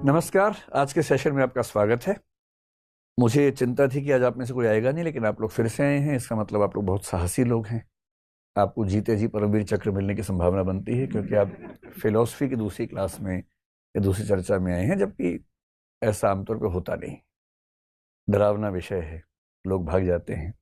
नमस्कार। आज के सेशन में आपका स्वागत है। मुझे चिंता थी कि आज आप में से कोई आएगा नहीं, लेकिन आप लोग फिर से आए हैं। इसका मतलब आप लोग बहुत साहसी लोग हैं। आपको जीते जी परमवीर चक्र मिलने की संभावना बनती है, क्योंकि आप फिलॉसफी की दूसरी क्लास में या दूसरी चर्चा में आए हैं, जबकि ऐसा आमतौर पर होता नहीं। डरावना विषय है, लोग भाग जाते हैं।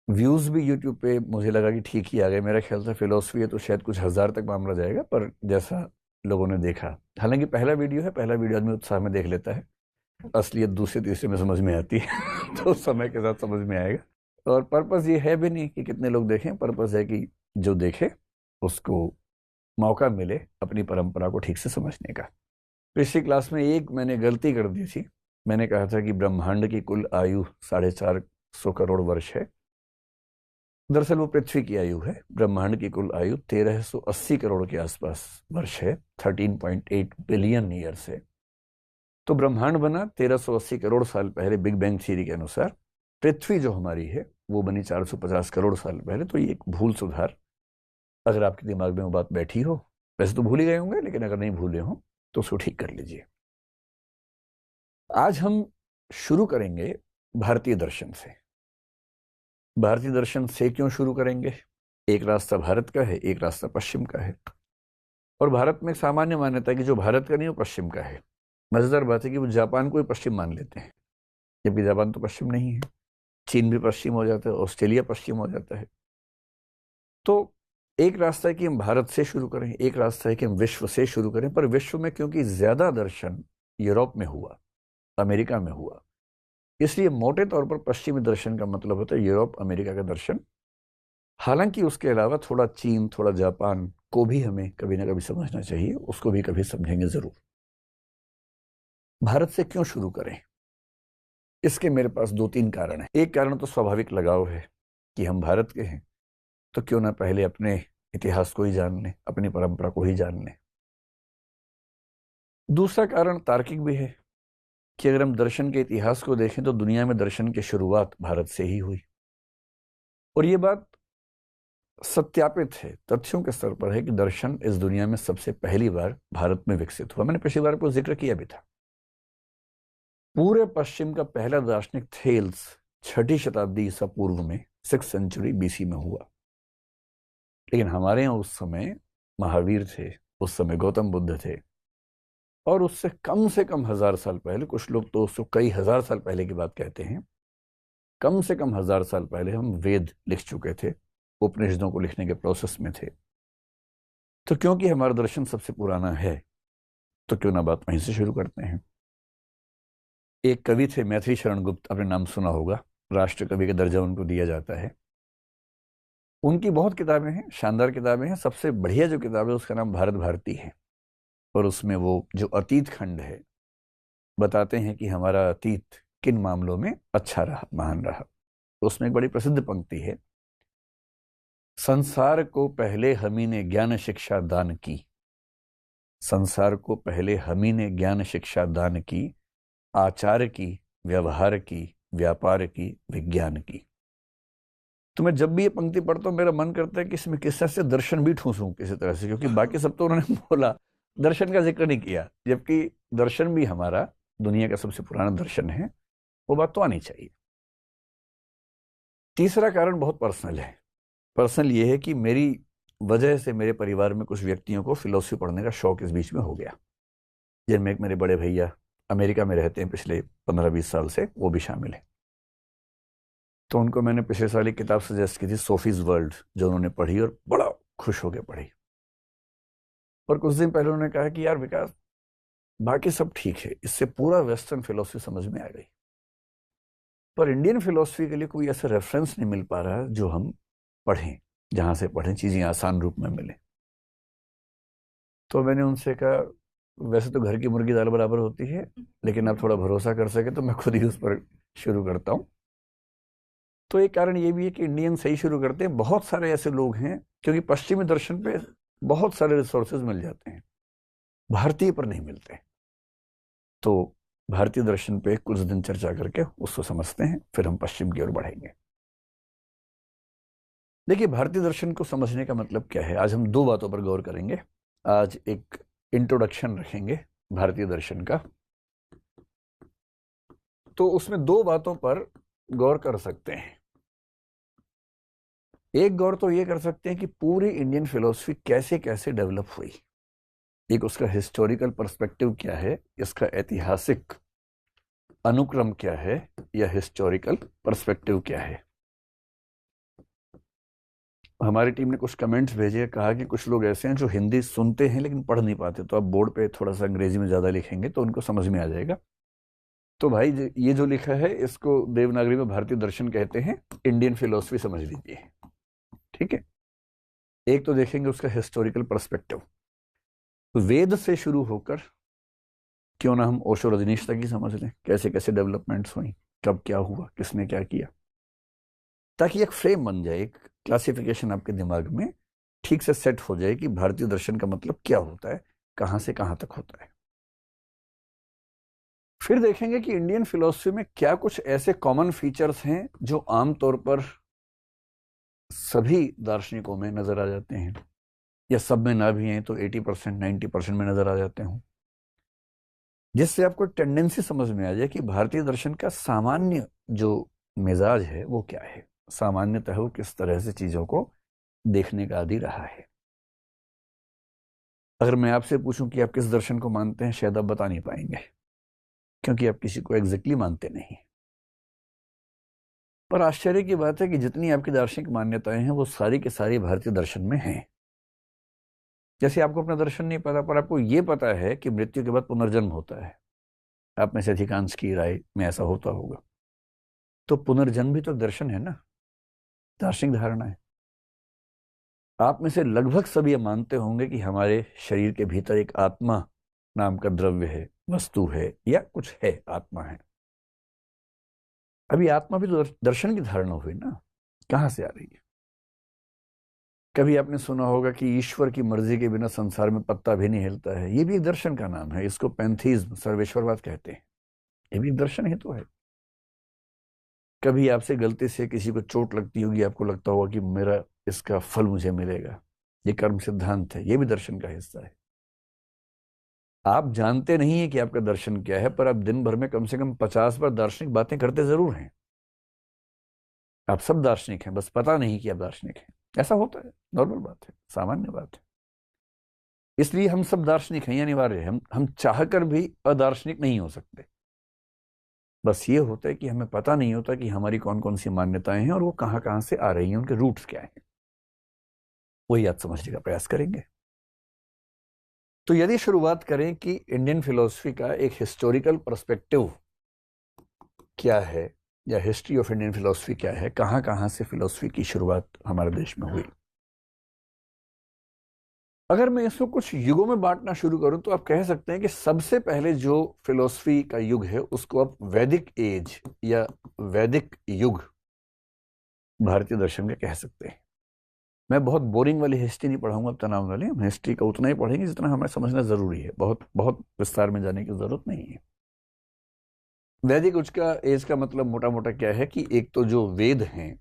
व्यूज भी यूट्यूब पे मुझे लगा कि ठीक ही आ गए। मेरा ख्याल था फिलॉसफी है तो शायद कुछ 1000 तक मामला जाएगा, पर जैसा लोगों ने देखा, हालांकि पहला वीडियो है, पहला वीडियो आदमी उत्साह में देख लेता है, असलियत दूसरे तीसरे में समझ में आती है तो समय के साथ समझ में आएगा। और पर्पस ये है भी नहीं कि कितने लोग देखें, पर्पस है कि जो देखे उसको मौका मिले अपनी परंपरा को ठीक से समझने का। पिछली क्लास में एक मैंने गलती कर दी थी। मैंने कहा था कि ब्रह्मांड की कुल आयु 450 करोड़ वर्ष है। दरअसल वो पृथ्वी की आयु है। ब्रह्मांड की कुल आयु 1380 करोड़ के आसपास वर्ष है, 13.8 बिलियन ईयर से। तो ब्रह्मांड बना 1380 करोड़ साल पहले बिग बैंग थ्योरी के अनुसार। पृथ्वी जो हमारी है वो बनी 450 करोड़ साल पहले। तो ये एक भूल सुधार, अगर आपके दिमाग में वो बात बैठी हो, वैसे तो भूल ही गए होंगे, लेकिन अगर नहीं भूले हो तो उसको ठीक कर लीजिए। आज हम शुरू करेंगे भारतीय दर्शन से। भारतीय दर्शन से क्यों शुरू करेंगे? एक रास्ता भारत का है, एक रास्ता पश्चिम का है। और भारत में सामान्य मान्यता है कि जो भारत का नहीं वो पश्चिम का है। मजेदार बात है कि वो जापान को भी पश्चिम मान लेते हैं, जबकि जापान तो पश्चिम नहीं है। चीन भी पश्चिम हो जाता है, ऑस्ट्रेलिया पश्चिम हो जाता है। तो एक रास्ता है कि हम भारत से शुरू करें, एक रास्ता है कि हम विश्व से शुरू करें। पर विश्व में क्योंकि ज्यादा दर्शन यूरोप में हुआ, अमेरिका में हुआ, इसलिए मोटे तौर पर पश्चिमी दर्शन का मतलब होता है यूरोप अमेरिका का दर्शन। हालांकि उसके अलावा थोड़ा चीन, थोड़ा जापान को भी हमें कभी ना कभी समझना चाहिए, उसको भी कभी समझेंगे जरूर। भारत से क्यों शुरू करें? इसके मेरे पास 2-3 कारण हैं। एक कारण तो स्वाभाविक लगाव है कि हम भारत के हैं, तो क्यों ना पहले अपने इतिहास को ही जान लें, अपनी परंपरा को ही जान लें। दूसरा कारण तार्किक भी है कि अगर हम दर्शन के इतिहास को देखें तो दुनिया में दर्शन की शुरुआत भारत से ही हुई। और ये बात सत्यापित है, तथ्यों के स्तर पर है कि दर्शन इस दुनिया में सबसे पहली बार भारत में विकसित हुआ। मैंने पिछली बार को जिक्र किया भी था। पूरे पश्चिम का पहला दार्शनिक थेल्स 6ठी शताब्दी ईसा पूर्व में, 6th सेंचुरी बीसी में हुआ। लेकिन हमारे यहाँ उस समय महावीर थे, उस समय गौतम बुद्ध थे, और उससे कम से कम 1000 साल पहले, कुछ लोग तो उसको कई हजार साल पहले की बात कहते हैं, कम से कम 1000 साल पहले हम वेद लिख चुके थे, उपनिषदों को लिखने के प्रोसेस में थे। तो क्योंकि हमारा दर्शन सबसे पुराना है, तो क्यों ना बात वहीं से शुरू करते हैं। एक कवि थे मैथिली शरण गुप्त, आपने नाम सुना होगा, राष्ट्र कवि का दर्जा उनको दिया जाता है। उनकी बहुत किताबें हैं, शानदार किताबें हैं। सबसे बढ़िया जो किताब है उसका नाम भारत भारती है। और उसमें वो जो अतीत खंड है, बताते हैं कि हमारा अतीत किन मामलों में अच्छा रहा, महान रहा। तो उसमें एक बड़ी प्रसिद्ध पंक्ति है, संसार को पहले हमी ने ज्ञान शिक्षा दान की। संसार को पहले हमी ने ज्ञान शिक्षा दान की, आचार की, व्यवहार की, व्यापार की, विज्ञान की। तो मैं जब भी ये पंक्ति पढ़ता हूँ मेरा मन करता है कि इसमें किस तरह से दर्शन भी ठूंसूं किसी तरह से, क्योंकि बाकी सब तो उन्होंने बोला, दर्शन का जिक्र नहीं किया, जबकि दर्शन भी हमारा दुनिया का सबसे पुराना दर्शन है। वो बात तो आनी चाहिए। तीसरा कारण बहुत पर्सनल है। पर्सनल ये है कि मेरी वजह से मेरे परिवार में कुछ व्यक्तियों को फिलोसफी पढ़ने का शौक इस बीच में हो गया, जिनमें एक मेरे बड़े भैया अमेरिका में रहते हैं पिछले 15-20 साल से, वो भी शामिल है। तो उनको मैंने पिछले साल एक किताब सजेस्ट की थी, सोफीज वर्ल्ड, जो उन्होंने पढ़ी और बड़ा खुश होकर पढ़ी। और कुछ दिन पहले उन्होंने कहा कि यार विकास, बाकी सब ठीक है, इससे पूरा वेस्टर्न फिलोसफी समझ में आ गई, पर इंडियन फिलोसफी के लिए कोई ऐसा रेफरेंस नहीं मिल पा रहा जो हम पढ़ें, जहां से पढ़ें, चीजें आसान रूप में मिले। तो मैंने उनसे कहा, वैसे तो घर की मुर्गी दाल बराबर होती है, लेकिन आप थोड़ा भरोसा कर सके तो मैं खुद ही उस पर शुरू करता हूँ। तो एक कारण ये भी है कि इंडियन सही शुरू करते हैं। बहुत सारे ऐसे लोग हैं, क्योंकि पश्चिमी दर्शन पे बहुत सारे रिसोर्सेज मिल जाते हैं, भारतीय पर नहीं मिलते। तो भारतीय दर्शन पे कुछ दिन चर्चा करके उसको समझते हैं, फिर हम पश्चिम की ओर बढ़ेंगे। देखिए, भारतीय दर्शन को समझने का मतलब क्या है, आज हम दो बातों पर गौर करेंगे। आज एक इंट्रोडक्शन रखेंगे भारतीय दर्शन का, तो उसमें दो बातों पर गौर कर सकते हैं। एक गौर तो ये कर सकते हैं कि पूरी इंडियन फिलॉसफी कैसे कैसे डेवलप हुई। एक उसका हिस्टोरिकल पर्सपेक्टिव क्या है, इसका ऐतिहासिक अनुक्रम क्या है, या हिस्टोरिकल पर्सपेक्टिव क्या है। हमारी टीम ने कुछ कमेंट्स भेजे, कहा कि कुछ लोग ऐसे हैं जो हिंदी सुनते हैं लेकिन पढ़ नहीं पाते, तो आप बोर्ड पे थोड़ा सा अंग्रेजी में ज्यादा लिखेंगे तो उनको समझ में आ जाएगा। तो भाई ये जो लिखा है इसको देवनागरी में भारतीय दर्शन कहते हैं, इंडियन फिलोसफी समझ लीजिए। ठीक है, एक तो देखेंगे उसका हिस्टोरिकल पर्सपेक्टिव, वेद से शुरू होकर क्यों ना हम ओशो रजनीश तक ही समझ लें, कैसे कैसे डेवलपमेंट्स हुई, कब क्या हुआ, किसने क्या किया, ताकि एक फ्रेम बन जाए, एक क्लासिफिकेशन आपके दिमाग में ठीक से सेट हो जाए कि भारतीय दर्शन का मतलब क्या होता है, कहां से कहां तक होता है। फिर देखेंगे कि इंडियन फिलोसफी में क्या कुछ ऐसे कॉमन फीचर्स हैं जो आमतौर पर सभी दार्शनिकों में नजर आ जाते हैं, या सब में ना भी हैं तो 80% 90% में नजर आ जाते हों, जिससे आपको टेंडेंसी समझ में आ जाए कि भारतीय दर्शन का सामान्य जो मिजाज है वो क्या है, सामान्यतः वो किस तरह से चीजों को देखने का आदी रहा है। अगर मैं आपसे पूछूं कि आप किस दर्शन को मानते हैं, शायद आप बता नहीं पाएंगे, क्योंकि आप किसी को एग्जैक्टली मानते नहीं। पर आश्चर्य की बात है कि जितनी आपकी दार्शनिक मान्यताएं हैं वो सारी के सारी भारतीय दर्शन में हैं। जैसे आपको अपना दर्शन नहीं पता, पर आपको ये पता है कि मृत्यु के बाद पुनर्जन्म होता है। आप में से अधिकांश की राय में ऐसा होता होगा। तो पुनर्जन्म भी तो दर्शन है ना, दार्शनिक धारणा है। आप में से लगभग सब ये मानते होंगे कि हमारे शरीर के भीतर एक आत्मा नाम का द्रव्य है, वस्तु है, या कुछ है, आत्मा है। अभी आत्मा भी तो दर्शन की धारणा हुई ना, कहां से आ रही है। कभी आपने सुना होगा कि ईश्वर की मर्जी के बिना संसार में पत्ता भी नहीं हिलता है, ये भी एक दर्शन का नाम है, इसको पैंथीज्म, सर्वेश्वरवाद कहते हैं। ये भी एक दर्शन ही तो है। कभी आपसे गलती से किसी को चोट लगती होगी, आपको लगता होगा कि मेरा इसका फल मुझे मिलेगा, ये कर्म सिद्धांत है, ये भी दर्शन का हिस्सा है। आप जानते नहीं है कि आपका दर्शन क्या है, पर आप दिन भर में कम से कम 50 बार दार्शनिक बातें करते जरूर हैं। आप सब दार्शनिक हैं, बस पता नहीं कि आप दार्शनिक हैं। ऐसा होता है, नॉर्मल बात है, सामान्य बात है। इसलिए हम सब दार्शनिक हैं, ये अनिवार्य है। हम चाहकर भी अदार्शनिक नहीं हो सकते। बस ये होता है कि हमें पता नहीं होता कि हमारी कौन कौन सी मान्यताएं हैं और वो कहां कहां से आ रही हैं, उनके रूट्स क्या हैं। वही आज समझने का प्रयास करेंगे। तो यदि शुरुआत करें कि इंडियन फिलोसफी का एक हिस्टोरिकल पर्सपेक्टिव क्या है, या हिस्ट्री ऑफ इंडियन फिलोसफी क्या है, कहां कहां से फिलोसफी की शुरुआत हमारे देश में हुई। अगर मैं इसको कुछ युगों में बांटना शुरू करूं तो आप कह सकते हैं कि सबसे पहले जो फिलोसफी का युग है उसको आप वैदिक एज या वैदिक युग भारतीय दर्शन का कह सकते हैं। मैं बहुत बोरिंग वाली हिस्ट्री नहीं पढ़ाऊंगा, अब तनाव वाली। हम हिस्ट्री का उतना ही पढ़ेंगे जितना हमें समझना जरूरी है, बहुत बहुत विस्तार में जाने की जरूरत नहीं है। वैदिक उच्च का एज का मतलब मोटा मोटा क्या है कि एक तो जो वेद हैं,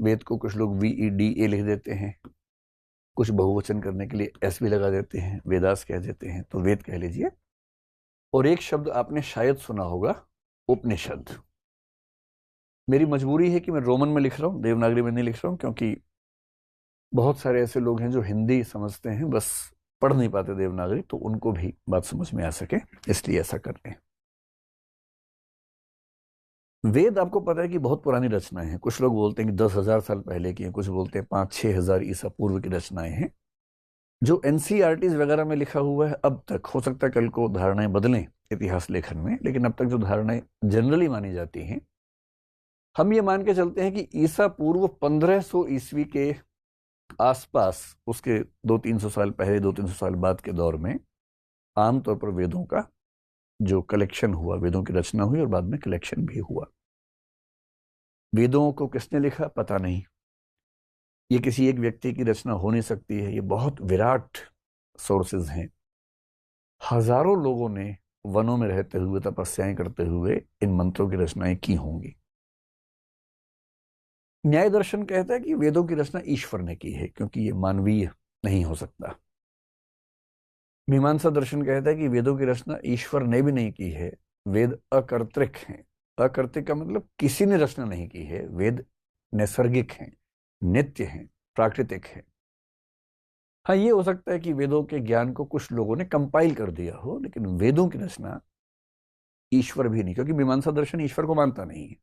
वेद को कुछ लोग VEDA लिख देते हैं, कुछ बहुवचन करने के लिए S भी लगा देते हैं, वेदास कह देते हैं, तो वेद कह लीजिए। और एक शब्द आपने शायद सुना होगा, उपनिषद। मेरी मजबूरी है कि मैं रोमन में लिख रहा हूं, देवनागरी में नहीं लिख रहा हूं, क्योंकि बहुत सारे ऐसे लोग हैं जो हिंदी समझते हैं, बस पढ़ नहीं पाते देवनागरी, तो उनको भी बात समझ में आ सके, इसलिए ऐसा कर रहे हैं। वेद आपको पता है कि बहुत पुरानी रचनाएं हैं। कुछ लोग बोलते हैं कि 10,000 साल पहले की हैं, कुछ बोलते हैं 5-6 हजार ईसा पूर्व की रचनाएं हैं। जो NCERTs वगैरह में लिखा हुआ है अब तक, हो सकता है कल को धारणाएं बदलें इतिहास लेखन में, लेकिन अब तक जो धारणाएं जनरली मानी जाती हैं, हम ये मान के चलते हैं कि ईसा पूर्व 1500 ईस्वी के आसपास, उसके 200-300 साल पहले, 200-300 साल बाद के दौर में आमतौर पर वेदों का जो कलेक्शन हुआ, वेदों की रचना हुई और बाद में कलेक्शन भी हुआ। वेदों को किसने लिखा पता नहीं, ये किसी एक व्यक्ति की रचना हो नहीं सकती है, ये बहुत विराट सोर्सेज हैं। हजारों लोगों ने वनों में रहते हुए, तपस्याएं करते हुए इन मंत्रों की रचनाएं की होंगी। न्याय दर्शन कहता है कि वेदों की रचना ईश्वर ने की है, क्योंकि ये मानवीय नहीं हो सकता। मीमांसा दर्शन कहता है कि वेदों की रचना ईश्वर ने भी नहीं की है, वेद अकर्तृक हैं। अकर्तृक का मतलब किसी ने रचना नहीं की है, वेद नैसर्गिक हैं, नित्य हैं, प्राकृतिक हैं। हाँ, ये हो सकता है कि वेदों के ज्ञान को कुछ लोगों ने कंपाइल कर दिया हो, लेकिन वेदों की रचना ईश्वर भी नहीं, क्योंकि मीमांसा दर्शन ईश्वर को मानता नहीं है।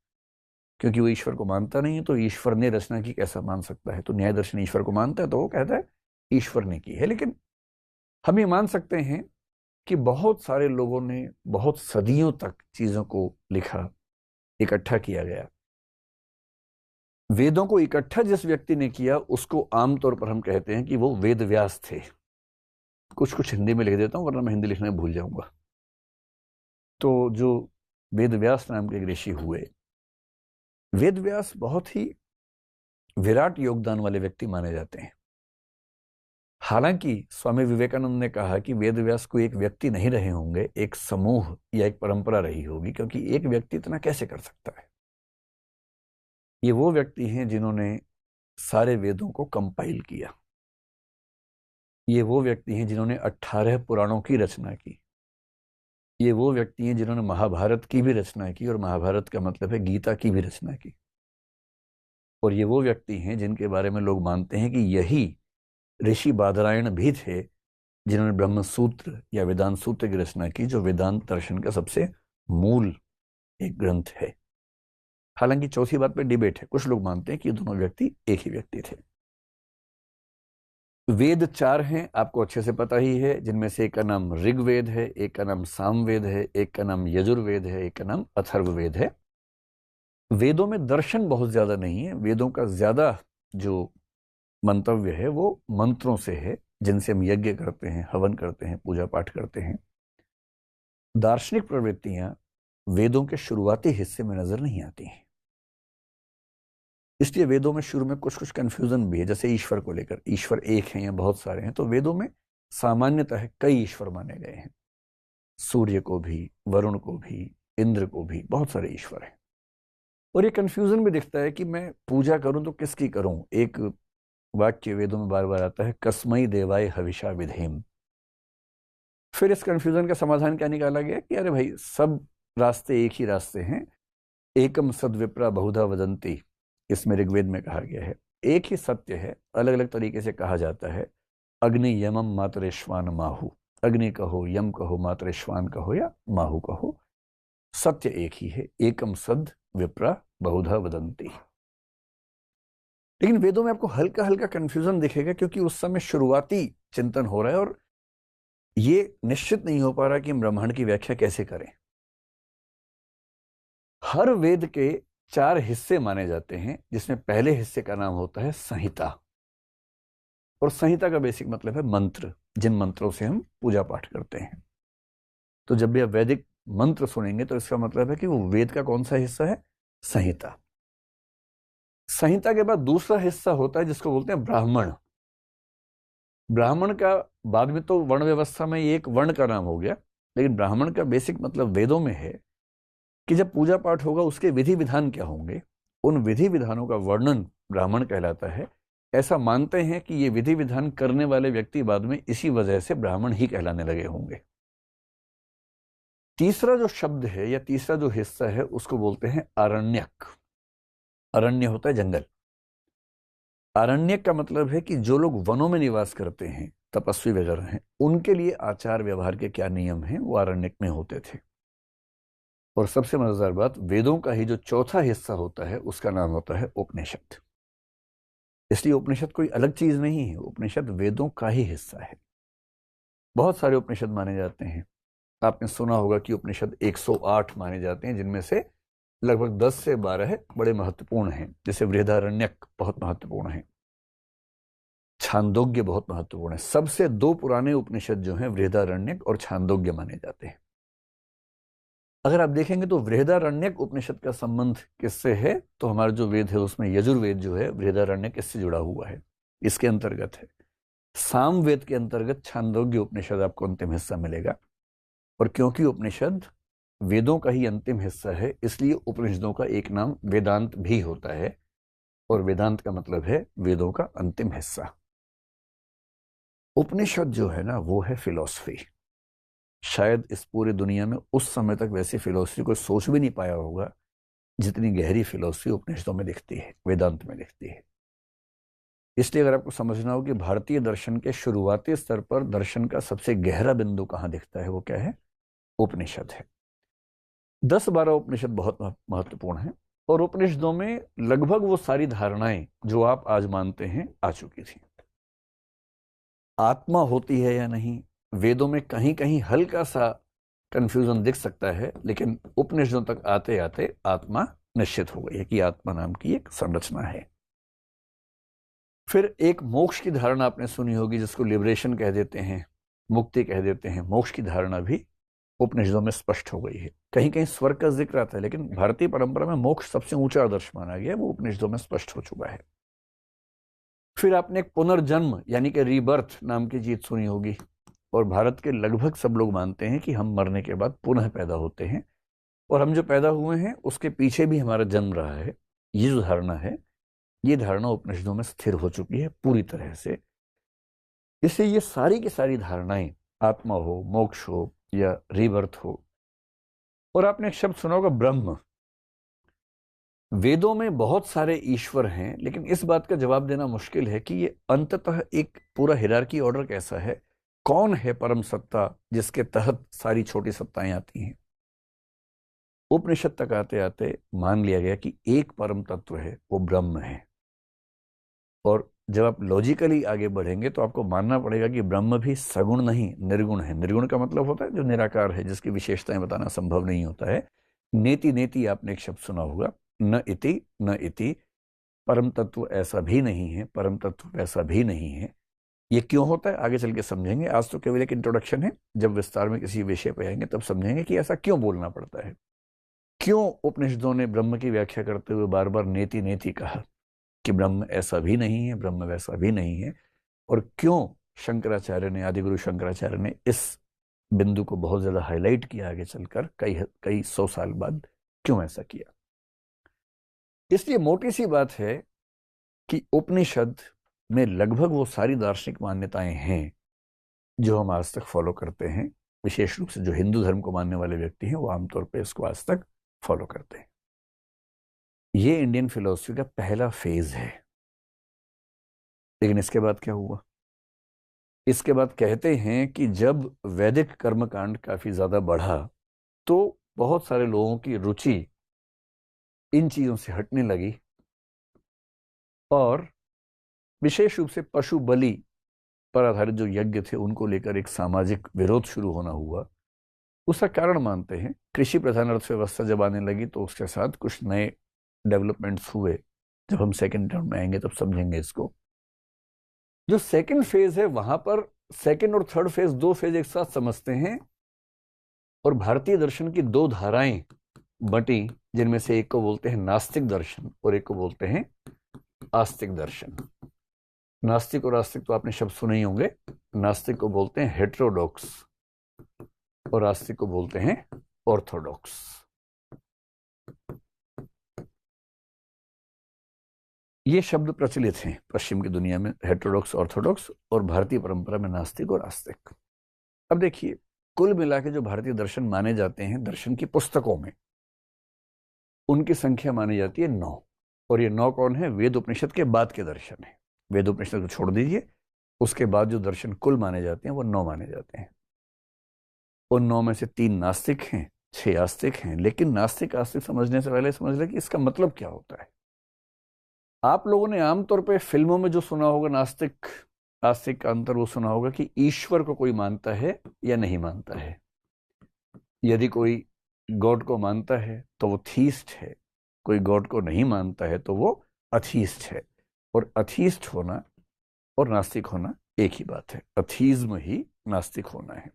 क्योंकि वो ईश्वर को मानता नहीं है तो ईश्वर ने रचना की कैसा मान सकता है। तो न्याय दर्शन ईश्वर को मानता है तो वो कहता है ईश्वर ने की है। लेकिन हम ये मान सकते हैं कि बहुत सारे लोगों ने बहुत सदियों तक चीजों को लिखा, इकट्ठा किया गया। वेदों को इकट्ठा जिस व्यक्ति ने किया उसको आमतौर पर हम कहते हैं कि वो वेद व्यास थे। कुछ कुछ हिंदी में लिख देता हूं वरना मैं हिंदी लिखने भूल जाऊंगा। तो जो वेद व्यास नाम के एक ऋषि हुए, वेद व्यास बहुत ही विराट योगदान वाले व्यक्ति माने जाते हैं। हालांकि स्वामी विवेकानंद ने कहा कि वेद व्यास कोई एक व्यक्ति नहीं रहे होंगे, एक समूह या एक परंपरा रही होगी, क्योंकि एक व्यक्ति इतना कैसे कर सकता है। ये वो व्यक्ति हैं जिन्होंने सारे वेदों को कंपाइल किया। ये वो व्यक्ति हैं जिन्होंने 18 पुराणों की रचना की। ये वो व्यक्ति हैं जिन्होंने महाभारत की भी रचना की, और महाभारत का मतलब है गीता की भी रचना की। और ये वो व्यक्ति हैं जिनके बारे में लोग मानते हैं कि यही ऋषि बादरायण भी थे जिन्होंने ब्रह्म सूत्र या वेदांत सूत्र की रचना की, जो वेदांत दर्शन का सबसे मूल एक ग्रंथ है। हालांकि चौथी बात पे डिबेट है। कुछ लोग मानते हैं कि ये दोनों व्यक्ति एक ही व्यक्ति थे। वेद 4 हैं, आपको अच्छे से पता ही है, जिनमें से एक का नाम ऋग्वेद है, एक का नाम सामवेद है, एक का नाम यजुर्वेद है, एक का नाम अथर्ववेद है। वेदों में दर्शन बहुत ज्यादा नहीं है। वेदों का ज्यादा जो मंतव्य है वो मंत्रों से है, जिनसे हम यज्ञ करते हैं, हवन करते हैं, पूजा पाठ करते हैं। दार्शनिक प्रवृत्तियां वेदों के शुरुआती हिस्से में नजर नहीं आती हैं। इसलिए वेदों में शुरू में कुछ कुछ कंफ्यूजन भी है, जैसे ईश्वर को लेकर। ईश्वर एक है या बहुत सारे हैं? तो वेदों में सामान्यतः कई ईश्वर माने गए हैं। सूर्य को भी, वरुण को भी, इंद्र को भी, बहुत सारे ईश्वर हैं। और ये कंफ्यूजन भी दिखता है कि मैं पूजा करूं तो किसकी करूं। एक वाक्य वेदों में बार बार आता है, कस्मै देवाय हविषा विधेम। फिर इस कंफ्यूजन का समाधान क्या निकाला गया कि अरे भाई, सब रास्ते एक ही रास्ते हैं। एकम सद्विप्रा बहुधा वदंती, इसमें ऋग्वेद में कहा गया है। एक ही सत्य है, अलग अलग तरीके से कहा जाता है। अग्नि यमम मातरेश्वान माहु, अग्नि कहो, यम कहो, मातरेश्वान कहो या माहु कहो, सत्य एक ही है। एकम सद विप्रा बहुधा वदंती। लेकिन वेदों में आपको हल्का हल्का कंफ्यूजन दिखेगा, क्योंकि उस समय शुरुआती चिंतन हो रहा है और ये निश्चित नहीं हो पा रहा कि हम ब्रह्मांड की व्याख्या कैसे करें। हर वेद के 4 हिस्से माने जाते हैं, जिसमें पहले हिस्से का नाम होता है संहिता। और संहिता का बेसिक मतलब है मंत्र, जिन मंत्रों से हम पूजा पाठ करते हैं। तो जब भी आप वैदिक मंत्र सुनेंगे तो इसका मतलब है कि वो वेद का कौन सा हिस्सा है? संहिता। संहिता के बाद दूसरा हिस्सा होता है जिसको बोलते हैं ब्राह्मण। ब्राह्मण का बाद में तो वर्ण व्यवस्था में एक वर्ण का नाम हो गया, लेकिन ब्राह्मण का बेसिक मतलब वेदों में है कि जब पूजा पाठ होगा उसके विधि विधान क्या होंगे। उन विधि विधानों का वर्णन ब्राह्मण कहलाता है। ऐसा मानते हैं कि ये विधि विधान करने वाले व्यक्ति बाद में इसी वजह से ब्राह्मण ही कहलाने लगे होंगे। तीसरा जो शब्द है या तीसरा जो हिस्सा है उसको बोलते हैं आरण्यक। अरण्य होता है जंगल। आरण्यक का मतलब है कि जो लोग वनों में निवास करते हैं, तपस्वी वगैरह हैं, उनके लिए आचार व्यवहार के क्या नियम हैं वो आरण्यक में होते थे। और सबसे मजेदार बात, वेदों का ही जो चौथा हिस्सा होता है उसका नाम होता है उपनिषद। इसलिए उपनिषद कोई अलग चीज नहीं है, उपनिषद वेदों का ही हिस्सा है। बहुत सारे उपनिषद माने जाते हैं। आपने सुना होगा कि उपनिषद 108 माने जाते हैं, जिनमें से लगभग 10 से 12 बड़े महत्वपूर्ण हैं। जैसे बृहदारण्यक बहुत महत्वपूर्ण है, छांदोग्य बहुत महत्वपूर्ण है। सबसे 2 पुराने उपनिषद जो हैं बृहदारण्यक और छांदोग्य माने जाते हैं। अगर आप देखेंगे तो बृहदारण्यक उपनिषद का संबंध किससे है, तो हमारा जो वेद है उसमें यजुर्वेद जो है बृहदारण्यक इससे जुड़ा हुआ है, इसके अंतर्गत है। सामवेद के अंतर्गत छांदोग्य उपनिषद आपको अंतिम हिस्सा मिलेगा। और क्योंकि उपनिषद वेदों का ही अंतिम हिस्सा है, इसलिए उपनिषदों का एक नाम वेदांत भी होता है। और वेदांत का मतलब है वेदों का अंतिम हिस्सा। उपनिषद जो है ना वो है फिलॉसफी। शायद इस पूरी दुनिया में उस समय तक वैसी फिलॉसफी कोई सोच भी नहीं पाया होगा जितनी गहरी फिलॉसफी उपनिषदों में दिखती है, वेदांत में दिखती है। इसलिए अगर आपको समझना हो कि भारतीय दर्शन के शुरुआती स्तर पर दर्शन का सबसे गहरा बिंदु कहां दिखता है, वो क्या है? उपनिषद है। 10-12 उपनिषद बहुत महत्वपूर्ण है और उपनिषदों में लगभग वो सारी धारणाएं जो आप आज मानते हैं आ चुकी थी। आत्मा होती है या नहीं, वेदों में कहीं कहीं हल्का सा कंफ्यूजन दिख सकता है, लेकिन उपनिषदों तक आते आते आत्मा निश्चित हो गई है कि आत्मा नाम की एक संरचना है। फिर एक मोक्ष की धारणा आपने सुनी होगी जिसको लिबरेशन कह देते हैं, मुक्ति कह देते हैं। मोक्ष की धारणा भी उपनिषदों में स्पष्ट हो गई है। कहीं कहीं स्वर्ग का जिक्र आता है, लेकिन भारतीय परंपरा में मोक्ष सबसे ऊंचा आदर्श माना गया है, वो उपनिषदों में स्पष्ट हो चुका है। फिर आपने एक पुनर्जन्म यानी कि रीबर्थ नाम की चीज सुनी होगी, और भारत के लगभग सब लोग मानते हैं कि हम मरने के बाद पुनः पैदा होते हैं, और हम जो पैदा हुए हैं उसके पीछे भी हमारा जन्म रहा है। ये जो धारणा है, ये धारणा उपनिषदों में स्थिर हो चुकी है पूरी तरह से। इससे ये सारी की सारी धारणाएं, आत्मा हो, मोक्ष हो या रीबर्थ हो। और आपने एक शब्द सुना होगा, ब्रह्म। वेदों में बहुत सारे ईश्वर हैं, लेकिन इस बात का जवाब देना मुश्किल है कि ये अंततः एक पूरा हिरार्की ऑर्डर कैसा है, कौन है परम सत्ता जिसके तहत सारी छोटी सत्ताएं आती हैं। उपनिषद तक आते आते मान लिया गया कि एक परम तत्व है, वो ब्रह्म है। और जब आप लॉजिकली आगे बढ़ेंगे तो आपको मानना पड़ेगा कि ब्रह्म भी सगुण नहीं, निर्गुण है। निर्गुण का मतलब होता है जो निराकार है, जिसकी विशेषताएं बताना संभव नहीं होता है। नेति नेति आपने एक शब्द सुना होगा, न इति न इति। परम तत्व ऐसा भी नहीं है, परम तत्व वैसा भी नहीं है। ये क्यों होता है आगे चल के समझेंगे, आज तो केवल एक इंट्रोडक्शन है। जब विस्तार में किसी विषय पर आएंगे तब समझेंगे कि ऐसा क्यों बोलना पड़ता है, क्यों उपनिषदों ने ब्रह्म की व्याख्या करते हुए बार बार नेति नेति कहा कि ब्रह्म ऐसा भी नहीं है, ब्रह्म वैसा भी नहीं है। और क्यों शंकराचार्य ने, आदिगुरु शंकराचार्य ने इस बिंदु को बहुत ज्यादा हाईलाइट किया आगे चलकर, कई कई 100 साल बाद क्यों ऐसा किया। इसलिए मोटी सी बात है कि उपनिषद में लगभग वो सारी दार्शनिक मान्यताएं हैं जो हम आज तक फॉलो करते हैं। विशेष रूप से जो हिंदू धर्म को मानने वाले व्यक्ति हैं वो आमतौर पर इसको आज तक फॉलो करते हैं। ये इंडियन फिलॉसफी का पहला फेज है। लेकिन इसके बाद क्या हुआ? इसके बाद कहते हैं कि जब वैदिक कर्मकांड काफी ज्यादा बढ़ा तो बहुत सारे लोगों की रुचि इन चीजों से हटने लगी, और विशेष रूप से पशु बलि पर आधारित जो यज्ञ थे उनको लेकर एक सामाजिक विरोध शुरू होना हुआ। उसका कारण मानते हैं कृषि प्रधान अर्थव्यवस्था जब आने लगी तो उसके साथ कुछ नए डेवलपमेंट्स हुए। जब हम सेकेंड टर्म में आएंगे तब समझेंगे इसको। जो सेकंड फेज है वहां पर सेकंड और थर्ड फेज, दो फेज एक साथ समझते हैं, और भारतीय दर्शन की दो धाराएं बटी, जिनमें से एक को बोलते हैं नास्तिक दर्शन और एक को बोलते हैं आस्तिक दर्शन। नास्तिक और आस्तिक तो आपने शब्द सुने ही होंगे। नास्तिक को बोलते हैं हेटेरोडॉक्स और आस्तिक को बोलते हैं ऑर्थोडॉक्स। ये शब्द प्रचलित हैं पश्चिम की दुनिया में, हेटेरोडॉक्स, ऑर्थोडॉक्स, और भारतीय परंपरा में नास्तिक और आस्तिक। अब देखिए, कुल मिला के जो भारतीय दर्शन माने जाते हैं दर्शन की पुस्तकों में, उनकी संख्या मानी जाती है 9। और ये 9 कौन है? वेद उपनिषद के बाद के दर्शन है। वेद उपनिषद को छोड़ दीजिए, उसके बाद जो दर्शन कुल माने जाते हैं वो 9 माने जाते हैं। उन 9 में से 3 नास्तिक हैं, 6 आस्तिक हैं। लेकिन नास्तिक आस्तिक समझने से पहले समझ लें कि इसका मतलब क्या होता है। आप लोगों ने आमतौर पे फिल्मों में जो सुना होगा नास्तिक आस्तिक का अंतर, वो सुना होगा कि ईश्वर को कोई मानता है या नहीं मानता है। यदि कोई गॉड को मानता है तो वो थीस्ट है, कोई गॉड को नहीं मानता है तो वो अथीस्ट है। और अथीस्ट होना और नास्तिक होना एक ही बात है। अथीज्म ही नास्तिक होना है।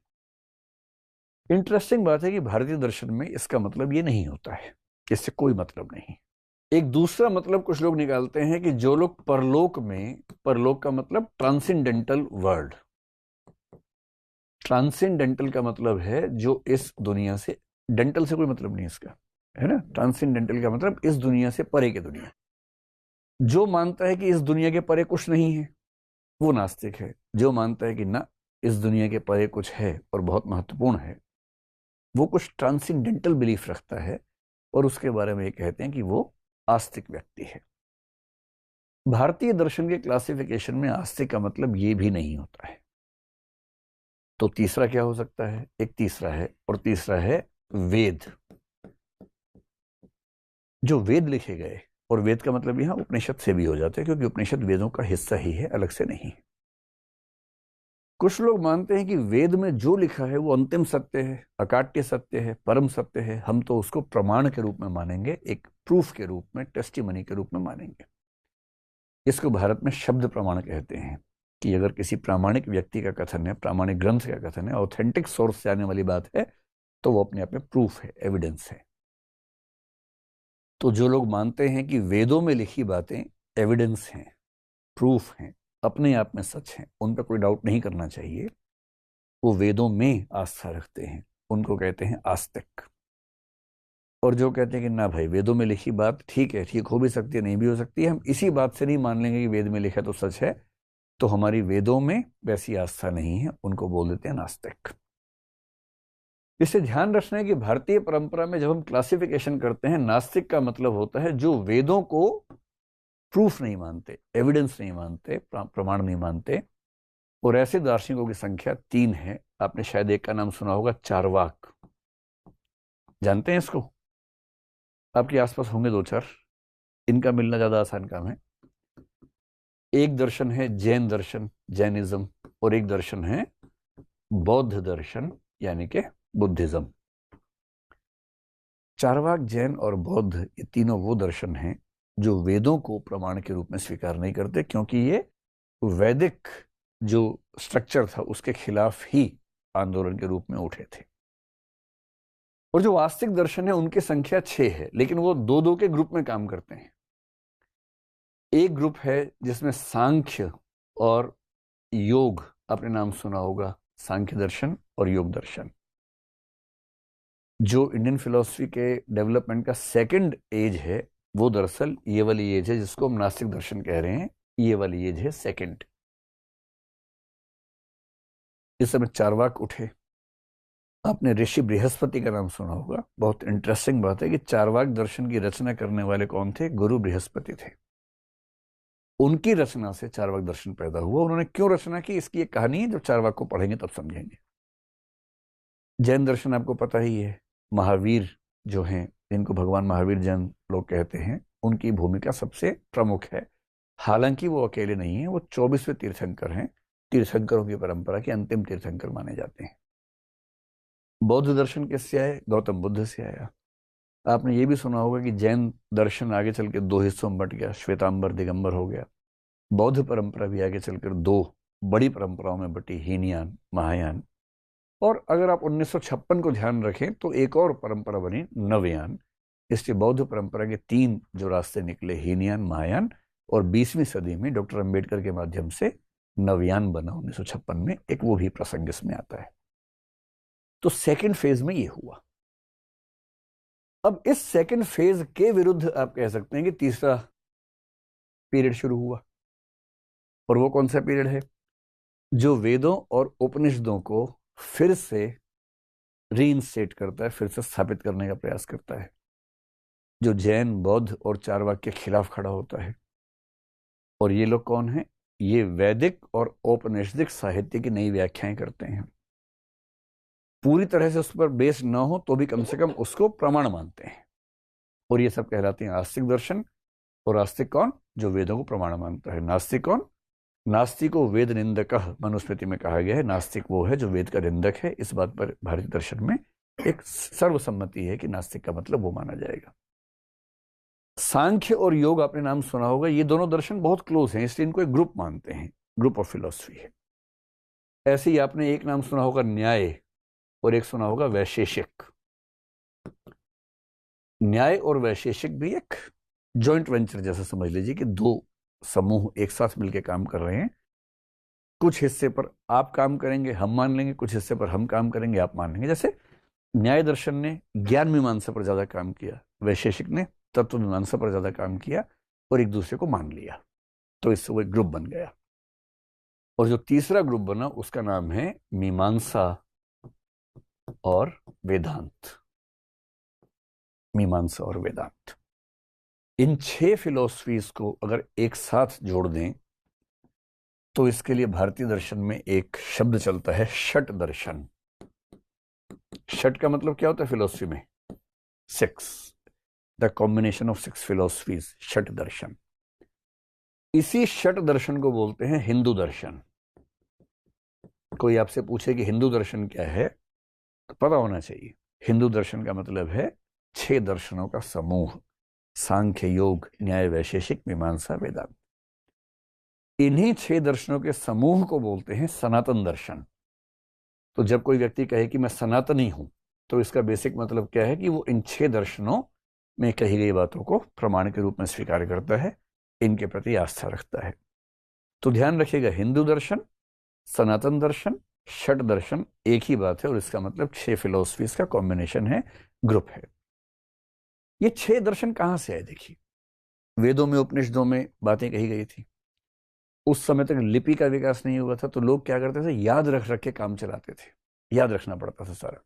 इंटरेस्टिंग बात है कि भारतीय दर्शन में इसका मतलब ये नहीं होता है, इससे कोई मतलब नहीं। एक दूसरा मतलब कुछ लोग निकालते हैं कि जो लोग परलोक में, परलोक का मतलब ट्रांसेंडेंटल वर्ल्ड, ट्रांसेंडेंटल का मतलब है जो इस दुनिया से, डेंटल से कोई मतलब नहीं इसका, है ना। ट्रांसेंडेंटल का मतलब इस दुनिया से परे की दुनिया। जो मानता है कि इस दुनिया के परे कुछ नहीं है वो नास्तिक है। जो मानता है कि ना, इस दुनिया के परे कुछ है और बहुत महत्वपूर्ण है, वो कुछ ट्रांसेंडेंटल बिलीफ रखता है और उसके बारे में ये कहते हैं कि वो आस्तिक व्यक्ति है। भारतीय दर्शन के क्लासिफिकेशन में आस्तिक का मतलब ये भी नहीं होता है। तो तीसरा क्या हो सकता है? एक तीसरा है, और तीसरा है वेद। जो वेद लिखे गए, और वेद का मतलब यहां उपनिषद से भी हो जाता है, क्योंकि उपनिषद वेदों का हिस्सा ही है, अलग से नहीं। कुछ लोग मानते हैं कि वेद में जो लिखा है वो अंतिम सत्य है, अकाट्य सत्य है, परम सत्य है। हम तो उसको प्रमाण के रूप में मानेंगे, एक प्रूफ के रूप में, टेस्टिमनी के रूप में मानेंगे। इसको भारत में शब्द प्रमाण कहते हैं कि अगर किसी प्रामाणिक व्यक्ति का कथन है, प्रामाणिक ग्रंथ का कथन है, ऑथेंटिक सोर्स से आने वाली बात है, तो वो अपने आप में प्रूफ है, एविडेंस है। तो जो लोग मानते हैं कि वेदों में लिखी बातें एविडेंस हैं, प्रूफ हैं, अपने आप में सच हैं, उन पर कोई डाउट नहीं करना चाहिए, वो वेदों में आस्था रखते हैं, उनको कहते हैं आस्तिक। और जो कहते हैं कि ना भाई, वेदों में लिखी बात ठीक है, ठीक हो भी सकती है, नहीं भी हो सकती है, हम इसी बात से नहीं मान लेंगे कि वेद में लिखा तो सच है, तो हमारी वेदों में वैसी आस्था नहीं है, उनको बोल देते हैं नास्तिक। इसे ध्यान रखना है कि भारतीय परंपरा में जब हम क्लासिफिकेशन करते हैं, नास्तिक का मतलब होता है जो वेदों को प्रूफ नहीं मानते, एविडेंस नहीं मानते, प्रमाण नहीं मानते। और ऐसे दार्शनिकों की संख्या 3 है। आपने शायद एक का नाम सुना होगा, चारवाक। जानते हैं इसको? आपके आसपास होंगे 2-4। इनका मिलना ज्यादा आसान काम है। एक दर्शन है जैन दर्शन, जैनिज्म, और एक दर्शन है बौद्ध दर्शन, यानी कि बुद्धिज्म। चारवाक, जैन और बौद्ध, ये तीनों वो दर्शन हैं जो वेदों को प्रमाण के रूप में स्वीकार नहीं करते, क्योंकि ये वैदिक जो स्ट्रक्चर था उसके खिलाफ ही आंदोलन के रूप में उठे थे। और जो वास्तविक दर्शन है उनकी संख्या 6 है, लेकिन वो 2-2 के ग्रुप में काम करते हैं। एक ग्रुप है जिसमें सांख्य और योग, आपने नाम सुना होगा, सांख्य दर्शन और योग दर्शन। जो इंडियन फिलॉसफी के डेवलपमेंट का सेकंड एज है, वो दरअसल ये वाली एज है जिसको हम नास्तिक दर्शन कह रहे हैं। ये वाली एज है सेकंड। इस समय चारवाक उठे। आपने ऋषि बृहस्पति का नाम सुना होगा। बहुत इंटरेस्टिंग बात है कि चारवाक दर्शन की रचना करने वाले कौन थे? गुरु बृहस्पति थे। उनकी रचना से चारवाक दर्शन पैदा हुआ। उन्होंने क्यों रचना की, इसकी एक कहानी है, जब चारवाक को पढ़ेंगे तब समझेंगे। जैन दर्शन आपको पता ही है। महावीर जो हैं, जिनको भगवान महावीर जैन लोग कहते हैं, उनकी भूमिका सबसे प्रमुख है। हालांकि वो अकेले नहीं है, वो 24वें तीर्थंकर हैं। तीर्थंकरों की परंपरा के अंतिम तीर्थंकर माने जाते हैं। बौद्ध दर्शन किससे आए? गौतम बुद्ध से आया। आपने ये भी सुना होगा कि जैन दर्शन आगे चल के 2 हिस्सों में बट गया, श्वेतांबर, दिगंबर हो गया। बौद्ध परंपरा भी आगे चलकर 2 बड़ी परंपराओं में बटी, हीनयान, महायान। और अगर आप 1956 को ध्यान रखें तो एक और परंपरा बनी, नवयान। इसलिए बौद्ध परंपरा के 3 जो रास्ते निकले, हीनयान, महायान, और 20वीं सदी में डॉक्टर अंबेडकर के माध्यम से नवयान बना 1956 में। एक वो भी प्रसंग इसमें आता है। तो सेकंड फेज में ये हुआ। अब इस सेकंड फेज के विरुद्ध आप कह सकते हैं कि तीसरा पीरियड शुरू हुआ। और वो कौन सा पीरियड है? जो वेदों और उपनिषदों को फिर से रीइंस्टेट करता है, फिर से स्थापित करने का प्रयास करता है। जो जैन, बौद्ध और चारवाक के खिलाफ खड़ा होता है। और ये लोग कौन हैं? ये वैदिक और औपनिषदिक साहित्य की नई व्याख्याएं करते हैं। पूरी तरह से उस पर बेस न हो तो भी कम से कम उसको प्रमाण मानते हैं। और ये सब कहलाते हैं आस्तिक दर्शन। और आस्तिक कौन? जो वेदों को प्रमाण मानता है। नास्तिक कौन? नास्तिको वेद निंदक मनुस्मृति में कहा गया है। नास्तिक वो है जो वेद का निंदक है। इस बात पर भारतीय दर्शन में एक सर्वसम्मति है कि नास्तिक का मतलब वो माना जाएगा। सांख्य और योग, आपने नाम सुना होगा। ये दोनों दर्शन बहुत क्लोज हैं, इसलिए इनको एक ग्रुप मानते हैं, ग्रुप ऑफ फिलॉसफी है। ऐसे ही आपने एक नाम सुना होगा न्याय, और एक सुना होगा वैशेषिक। न्याय और वैशेषिक भी एक जॉइंट वेंचर जैसा समझ लीजिए कि 2 समूह एक साथ मिलकर काम कर रहे हैं। कुछ हिस्से पर आप काम करेंगे, हम मान लेंगे, कुछ हिस्से पर हम काम करेंगे, आप मान लेंगे। जैसे न्याय दर्शन ने ज्ञान मीमांसा पर ज्यादा काम किया, वैशेषिक ने तत्व मीमांसा पर ज्यादा काम किया। और एक दूसरे को मान लिया, तो इससे वो एक ग्रुप बन गया। और जो तीसरा ग्रुप बना उसका नाम है मीमांसा और वेदांत। मीमांसा और वेदांत, इन 6 फिलॉसफीज को अगर एक साथ जोड़ दें तो इसके लिए भारतीय दर्शन में एक शब्द चलता है, षट दर्शन। षट का मतलब क्या होता है फिलॉसफी में? 6, द कॉम्बिनेशन ऑफ 6 फिलॉसफीज, षट दर्शन। इसी षट दर्शन को बोलते हैं हिंदू दर्शन। कोई आपसे पूछे कि हिंदू दर्शन क्या है, तो पता होना चाहिए हिंदू दर्शन का मतलब है 6 दर्शनों का समूह, सांख्य, योग, न्याय, वैशेषिक, मीमांसा, वेदांत। इन्हीं 6 दर्शनों के समूह को बोलते हैं सनातन दर्शन। तो जब कोई व्यक्ति कहे कि मैं सनातनी हूं, तो इसका बेसिक मतलब क्या है कि वो इन 6 दर्शनों में कही गई बातों को प्रमाण के रूप में स्वीकार करता है, इनके प्रति आस्था रखता है। तो ध्यान रखिएगा, हिंदू दर्शन, सनातन दर्शन, षट दर्शन एक ही बात है, और इसका मतलब 6 फिलॉसफीज का कॉम्बिनेशन है, ग्रुप है। ये 6 दर्शन कहां से आए? देखिए, वेदों में, उपनिषदों में बातें कही गई थी। उस समय तक लिपि का विकास नहीं हुआ था, तो लोग क्या करते थे, याद रख रख के काम चलाते थे। याद रखना पड़ता था सारा।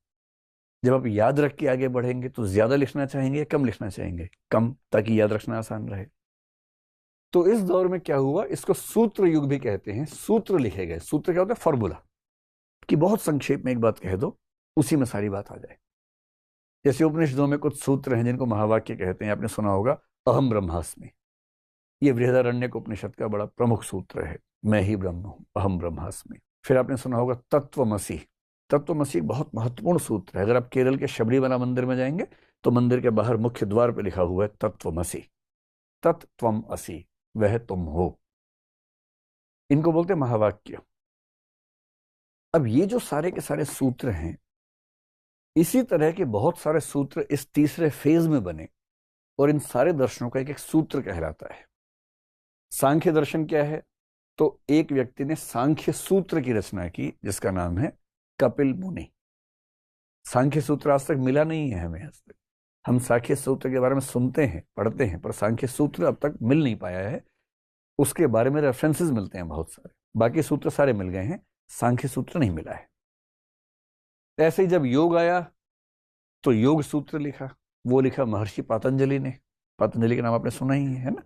जब आप याद रख के आगे बढ़ेंगे तो ज्यादा लिखना चाहेंगे या कम लिखना चाहेंगे? कम, ताकि याद रखना आसान रहे। तो इस दौर में क्या हुआ, इसको सूत्र युग भी कहते हैं। सूत्र लिखे गए। सूत्र क्या होता है? फॉर्मूला, कि बहुत संक्षेप में एक बात कह दो, उसी में सारी बात आ जाए। जैसे उपनिषदों में कुछ सूत्र हैं जिनको महावाक्य कहते हैं। आपने सुना होगा अहम ब्रह्मास्मि। ये बृहदारण्यक उपनिषद का बड़ा प्रमुख सूत्र है, मैं ही ब्रह्म हूं, अहम ब्रह्मास्मि। फिर आपने सुना होगा तत्वमसि। तत्वमसि एक बहुत महत्वपूर्ण सूत्र है। अगर आप केरल के शबरीमला मंदिर में जाएंगे तो मंदिर के बाहर मुख्य द्वार पर लिखा हुआ है तत्वमसि। तत्त्वम असि, वह तुम हो। इनको बोलते हैं महावाक्य। अब ये जो सारे के सारे सूत्र हैं, इसी तरह के बहुत सारे सूत्र इस तीसरे फेज में बने, और इन सारे दर्शनों का एक एक सूत्र कहलाता है। सांख्य दर्शन क्या है? तो एक व्यक्ति ने सांख्य सूत्र की रचना की, जिसका नाम है कपिल मुनि। सांख्य सूत्र आज तक मिला नहीं है हमें। आज तक हम सांख्य सूत्र के बारे में सुनते हैं, पढ़ते हैं, पर सांख्य सूत्र अब तक मिल नहीं पाया है। उसके बारे में रेफरेंसेस मिलते हैं बहुत सारे, बाकी सूत्र सारे मिल गए हैं, सांख्य सूत्र नहीं मिला है। ऐसे ही जब योग आया तो योग सूत्र लिखा। वो लिखा महर्षि पतंजलि ने। पतंजलि का नाम आपने सुना ही है ना।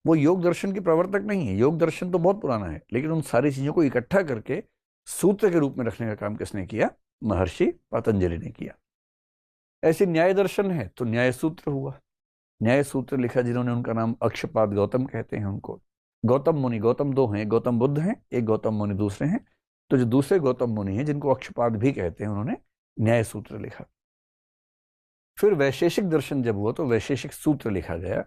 वो योग दर्शन के प्रवर्तक नहीं है, योग दर्शन तो बहुत पुराना है, लेकिन उन सारी चीजों को इकट्ठा करके सूत्र के रूप में रखने का काम किसने किया? महर्षि पतंजलि ने किया। ऐसे न्याय दर्शन है तो न्याय सूत्र हुआ। न्याय सूत्र लिखा जिन्होंने, उनका नाम अक्षपाद गौतम कहते हैं उनको। गौतम मुनि, गौतम दो हैं, गौतम बुद्ध हैं, एक गौतम मुनि दूसरे हैं। तो जो दूसरे गौतम मुनि हैं, जिनको अक्षपाद भी कहते हैं, उन्होंने न्याय सूत्र लिखा। फिर वैशेषिक दर्शन जब हुआ तो वैशेषिक सूत्र लिखा गया।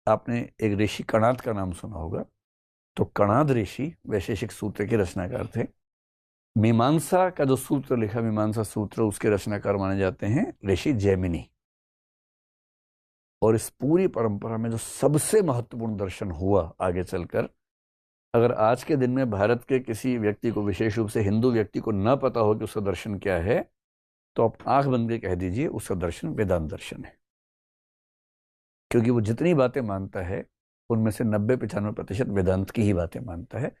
आपने एक ऋषि कणाद का नाम सुना होगा। तो कणाद ऋषि वैशेषिक सूत्र के रचनाकार थे। मीमांसा का जो सूत्र लिखा, मीमांसा सूत्र, उसके रचनाकार माने जाते हैं ऋषि जैमिनी। और इस पूरी परंपरा में जो सबसे महत्वपूर्ण दर्शन हुआ आगे चलकर, अगर आज के दिन में भारत के किसी व्यक्ति को, विशेष रूप से हिंदू व्यक्ति को, न पता हो कि उसका दर्शन क्या है, तो आप आंख बंद के कह दीजिए उसका दर्शन वेदांत दर्शन है। क्योंकि वो जितनी बातें मानता है उनमें से 90-95% वेदांत की ही बातें मानता है।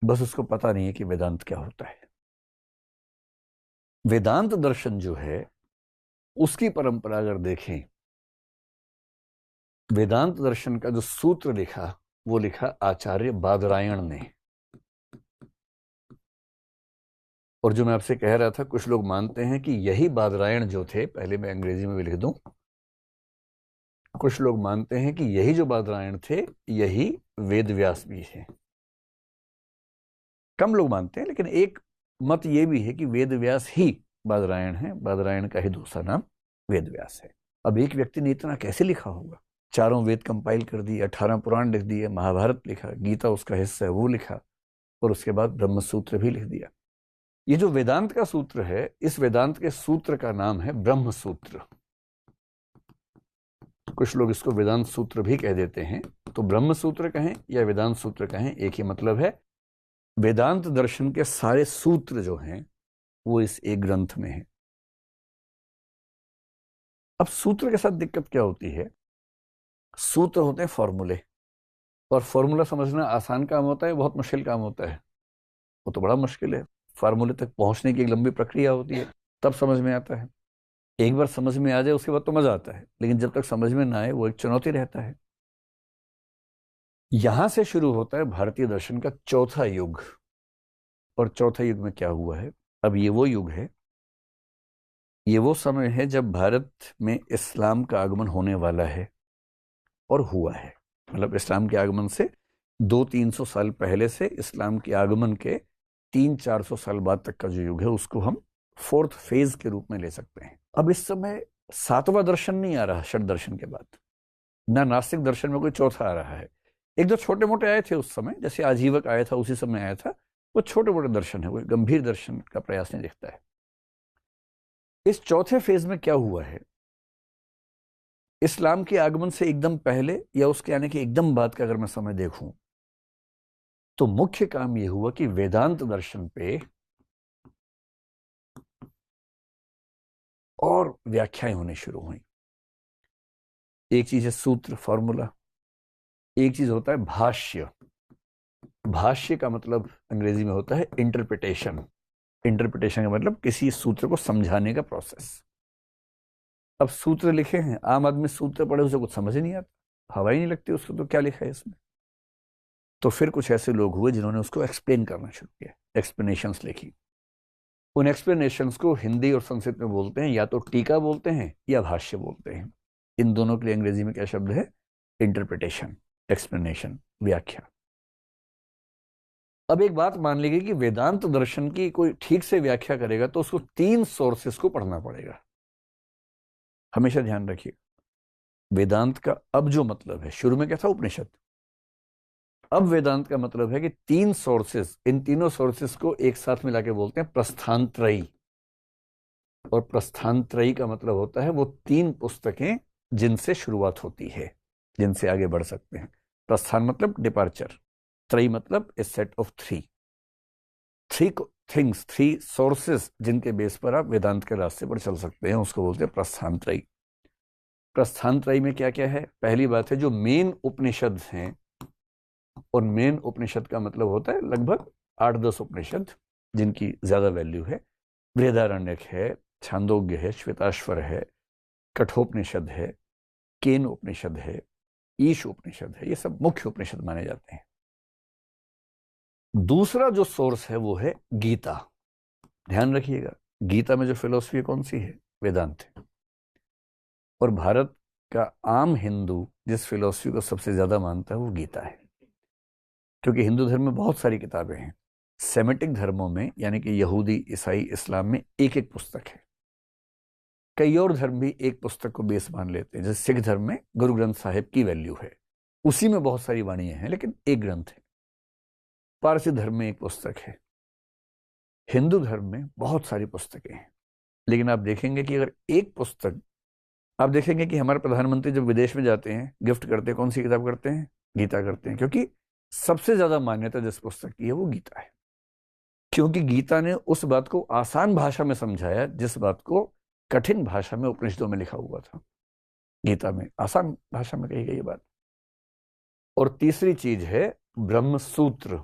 बस उसको पता नहीं है कि वेदांत क्या होता है। वेदांत दर्शन जो है, उसकी परंपरा अगर देखें, वेदांत दर्शन का जो सूत्र लिखा, वो लिखा आचार्य बादरायण ने। और जो मैं आपसे कह रहा था, कुछ लोग मानते हैं कि यही बादरायण जो थे, पहले मैं अंग्रेजी में भी लिख दूं, कुछ लोग मानते हैं कि यही जो बादरायण थे, यही वेद व्यास भी है। कम लोग मानते हैं, लेकिन एक मत ये भी है कि वेद व्यास ही बादरायण है। बादरायण का ही दूसरा नाम वेद व्यास है। अब एक व्यक्ति ने इतना कैसे लिखा होगा? चारों वेद कंपाइल कर दिए, 18 पुराण लिख दिए, महाभारत लिखा, गीता उसका हिस्सा है वो लिखा, और उसके बाद ब्रह्म सूत्र भी लिख दिया। ये जो वेदांत का सूत्र है, इस वेदांत के सूत्र का नाम है ब्रह्म सूत्र। कुछ लोग इसको वेदांत सूत्र भी कह देते हैं। तो ब्रह्म सूत्र कहें या वेदांत सूत्र कहें, एक ही मतलब है। वेदांत दर्शन के सारे सूत्र जो हैं, वो इस एक ग्रंथ में है। अब सूत्र के साथ दिक्कत क्या होती है? सूत्र होते हैं फॉर्मूले। और फॉर्मूला समझना आसान काम होता है, बहुत मुश्किल काम होता है? वो तो बड़ा मुश्किल है। फार्मूले तक पहुंचने की एक लंबी प्रक्रिया होती है, तब समझ में आता है। एक बार समझ में आ जाए उसके बाद तो मजा आता है, लेकिन जब तक समझ में ना आए वो एक चुनौती रहता है। यहां से शुरू होता है भारतीय दर्शन का चौथा युग। और चौथे युग में क्या हुआ है? अब ये वो युग है, ये वो समय है जब भारत में इस्लाम का आगमन होने वाला है और हुआ है। मतलब इस्लाम के आगमन से 200-300 साल पहले से इस्लाम के आगमन के 300-400 साल बाद तक का जो युग है उसको हम फोर्थ फेज के रूप में ले सकते हैं। अब इस समय सातवां दर्शन नहीं आ रहा षट दर्शन के बाद, ना नास्तिक दर्शन में कोई चौथा आ रहा है। एक दो छोटे मोटे आए थे उस समय, जैसे आजीवक आया था उसी समय आया था, वो छोटे मोटे दर्शन है, वो गंभीर दर्शन का प्रयास नहीं दिखता है। इस चौथे फेज में क्या हुआ है? इस्लाम के आगमन से एकदम पहले या उसके आने के एकदम बाद का अगर मैं समय देखूं तो मुख्य काम यह हुआ कि वेदांत दर्शन पे और व्याख्याएं होनी शुरू हुई। एक चीज है सूत्र, फॉर्मूला, एक चीज होता है भाष्य। भाष्य का मतलब अंग्रेजी में होता है इंटरप्रिटेशन। इंटरप्रिटेशन का मतलब किसी सूत्र को समझाने का प्रोसेस। अब सूत्र लिखे हैं, आम आदमी सूत्र पढ़े उसे कुछ समझ ही नहीं आता, हवा ही नहीं लगती उसको, तो क्या लिखा है इसमें? तो फिर कुछ ऐसे लोग हुए जिन्होंने उसको एक्सप्लेन करना शुरू किया, एक्सप्लेनेशंस लिखी। उन एक्सप्लेनेशंस को हिंदी और संस्कृत में बोलते हैं, या तो टीका बोलते हैं या भाष्य बोलते हैं। इन दोनों के लिए अंग्रेजी में क्या शब्द है? इंटरप्रिटेशन, एक्सप्लेनेशन, व्याख्या। अब एक बात मान लीजिए कि वेदांत दर्शन की कोई ठीक से व्याख्या करेगा तो उसको 3 सोर्सेस को पढ़ना पड़ेगा। हमेशा ध्यान रखिए, वेदांत का अब जो मतलब है, शुरू में क्या था? उपनिषद। अब वेदांत का मतलब है कि 3 सोर्सेस, इन तीनों सोर्सेस को एक साथ मिला के बोलते हैं प्रस्थानत्रयी। और प्रस्थानत्रयी का मतलब होता है वो 3 पुस्तकें जिनसे शुरुआत होती है, जिनसे आगे बढ़ सकते हैं। प्रस्थान मतलब डिपार्चर, त्रयी मतलब ए सेट ऑफ 3 थिंग्स, 3 सोर्सेस जिनके बेस पर आप वेदांत के रास्ते पर चल सकते हैं, उसको बोलते हैं प्रस्थानत्रयी। प्रस्थानत्रयी में क्या क्या है? पहली बात है जो मेन उपनिषद हैं, और मेन उपनिषद का मतलब होता है लगभग 8-10 उपनिषद जिनकी ज्यादा वैल्यू है। बृहदारण्यक है, छांदोग्य है, श्वेताश्वर है, कठोपनिषद है, केन उपनिषद है, ईश उपनिषद है, ये सब मुख्य उपनिषद माने जाते हैं। दूसरा जो सोर्स है वो है गीता। ध्यान रखिएगा, गीता में जो फिलॉसफी है कौन सी है? वेदांत है। और भारत का आम हिंदू जिस फिलॉसफी को सबसे ज्यादा मानता है वो गीता है, क्योंकि हिंदू धर्म में बहुत सारी किताबें हैं। सेमेटिक धर्मों में यानी कि यहूदी, ईसाई, इस्लाम में एक एक पुस्तक है। कई और धर्म भी एक पुस्तक को बेस मान लेते हैं, जैसे सिख धर्म में गुरु ग्रंथ साहिब की वैल्यू है, उसी में बहुत सारी वाणियां हैं लेकिन एक ग्रंथ है। पारसी धर्म में एक पुस्तक है। हिंदू धर्म में बहुत सारी पुस्तकें हैं, लेकिन आप देखेंगे कि अगर एक पुस्तक, आप देखेंगे कि हमारे प्रधानमंत्री जब विदेश में जाते हैं गिफ्ट करते हैं, कौन सी किताब करते हैं? गीता करते हैं, क्योंकि सबसे ज्यादा मान्यता जिस पुस्तक की है वो गीता है। क्योंकि गीता ने उस बात को आसान भाषा में समझाया जिस बात को कठिन भाषा में उपनिषदों में लिखा हुआ था, गीता में आसान भाषा में कही गई बात। और तीसरी चीज है ब्रह्म सूत्र।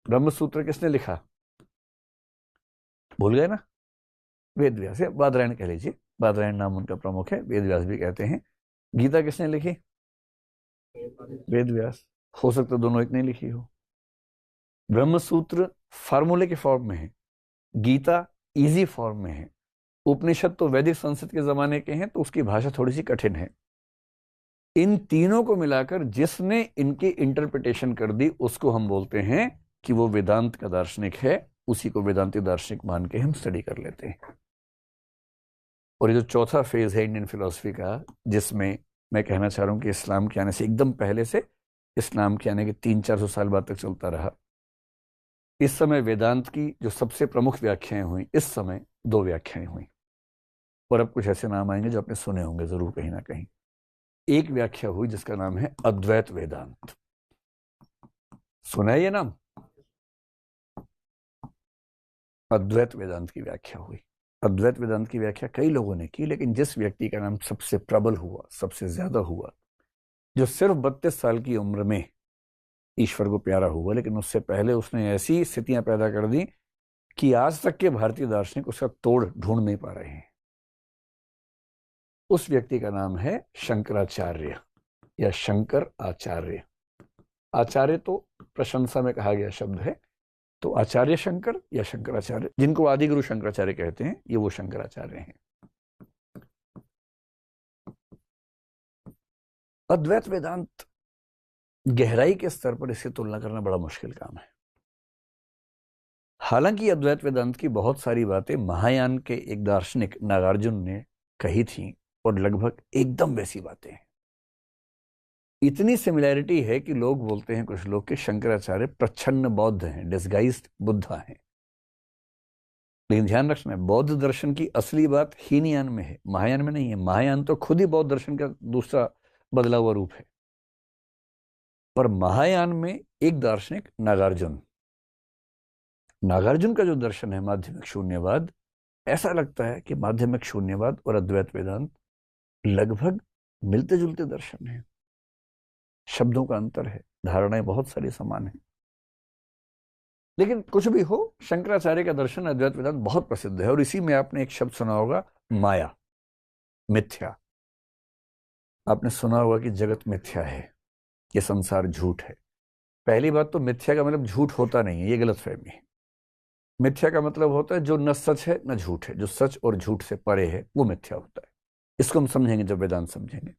ब्रह्म सूत्र किसने लिखा? भूल गए ना? वेद व्यास, या बादरायण कह लीजिए, बादरायण नाम उनका प्रमुख है, वेद व्यास भी कहते हैं। गीता किसने लिखी? वेद व्यास। हो सकता दोनों एक नहीं लिखी हो। ब्रह्म सूत्र फार्मूले के फॉर्म में है, गीता इजी फॉर्म में है। उपनिषद तो वैदिक संस्कृत के जमाने के हैं तो उसकी भाषा थोड़ी सी कठिन है। इन तीनों को मिलाकर जिसने इनकी इंटरप्रिटेशन कर दी उसको हम बोलते हैं कि वो वेदांत का दार्शनिक है, उसी को वेदांती दार्शनिक मान के हम स्टडी कर लेते हैं। और ये जो चौथा फेज है इंडियन फिलोसफी का, जिसमें मैं कहना चाह रहा हूं कि इस्लाम के आने से एकदम पहले से इस्लाम के आने के 300-400 साल बाद तक चलता रहा। इस समय वेदांत की जो सबसे प्रमुख व्याख्याएं हुई, इस समय 2 व्याख्याएं हुई। और अब कुछ ऐसे नाम आएंगे जो आपने सुने होंगे जरूर कहीं ना कहीं। एक व्याख्या हुई जिसका नाम है अद्वैत वेदांत। सुना है ये नाम? अद्वैत वेदांत की व्याख्या हुई। अद्वैत वेदांत की व्याख्या कई लोगों ने की, लेकिन जिस व्यक्ति का नाम सबसे प्रबल हुआ, सबसे ज्यादा हुआ, जो सिर्फ 32 साल की उम्र में ईश्वर को प्यारा हुआ, लेकिन उससे पहले उसने ऐसी स्थितियां पैदा कर दी कि आज तक के भारतीय दार्शनिक उसका तोड़ ढूंढ नहीं पा रहे हैं। उस व्यक्ति का नाम है शंकराचार्य या शंकर आचार्य। आचार्य तो प्रशंसा में कहा गया शब्द है, तो आचार्य शंकर या शंकराचार्य, जिनको आदि गुरु शंकराचार्य कहते हैं, ये वो शंकराचार्य हैं। अद्वैत वेदांत गहराई के स्तर पर इससे तुलना करना बड़ा मुश्किल काम है। हालांकि अद्वैत वेदांत की बहुत सारी बातें महायान के एक दार्शनिक नागार्जुन ने कही थी और लगभग एकदम वैसी बातें हैं। इतनी सिमिलैरिटी है कि लोग बोलते हैं, कुछ लोग, कि शंकराचार्य प्रच्छन्न बौद्ध हैं, डिस्गाइज्ड बुद्धा हैं। लेकिन ध्यान रखना, बौद्ध दर्शन की असली बात हीनयान में है, महायान में नहीं है। महायान तो खुद ही बौद्ध दर्शन का दूसरा बदला हुआ रूप है। पर महायान में एक दार्शनिक नागार्जुन का जो दर्शन है माध्यमिक शून्यवाद, ऐसा लगता है कि माध्यमिक शून्यवाद और अद्वैत वेदांत लगभग मिलते जुलते दर्शन हैं। शब्दों का अंतर है, धारणाएं बहुत सारी समान हैं। लेकिन कुछ भी हो, शंकराचार्य का दर्शन अद्वैत वेदांत बहुत प्रसिद्ध है। और इसी में आपने एक शब्द सुना होगा, माया, मिथ्या। आपने सुना होगा कि जगत मिथ्या है, ये संसार झूठ है। पहली बात तो मिथ्या का मतलब झूठ होता नहीं है, ये गलतफहमी है। मिथ्या का मतलब होता है जो न सच है न झूठ है, जो सच और झूठ से परे है, वो मिथ्या होता है। इसको हम समझेंगे जब वेदांत समझेंगे।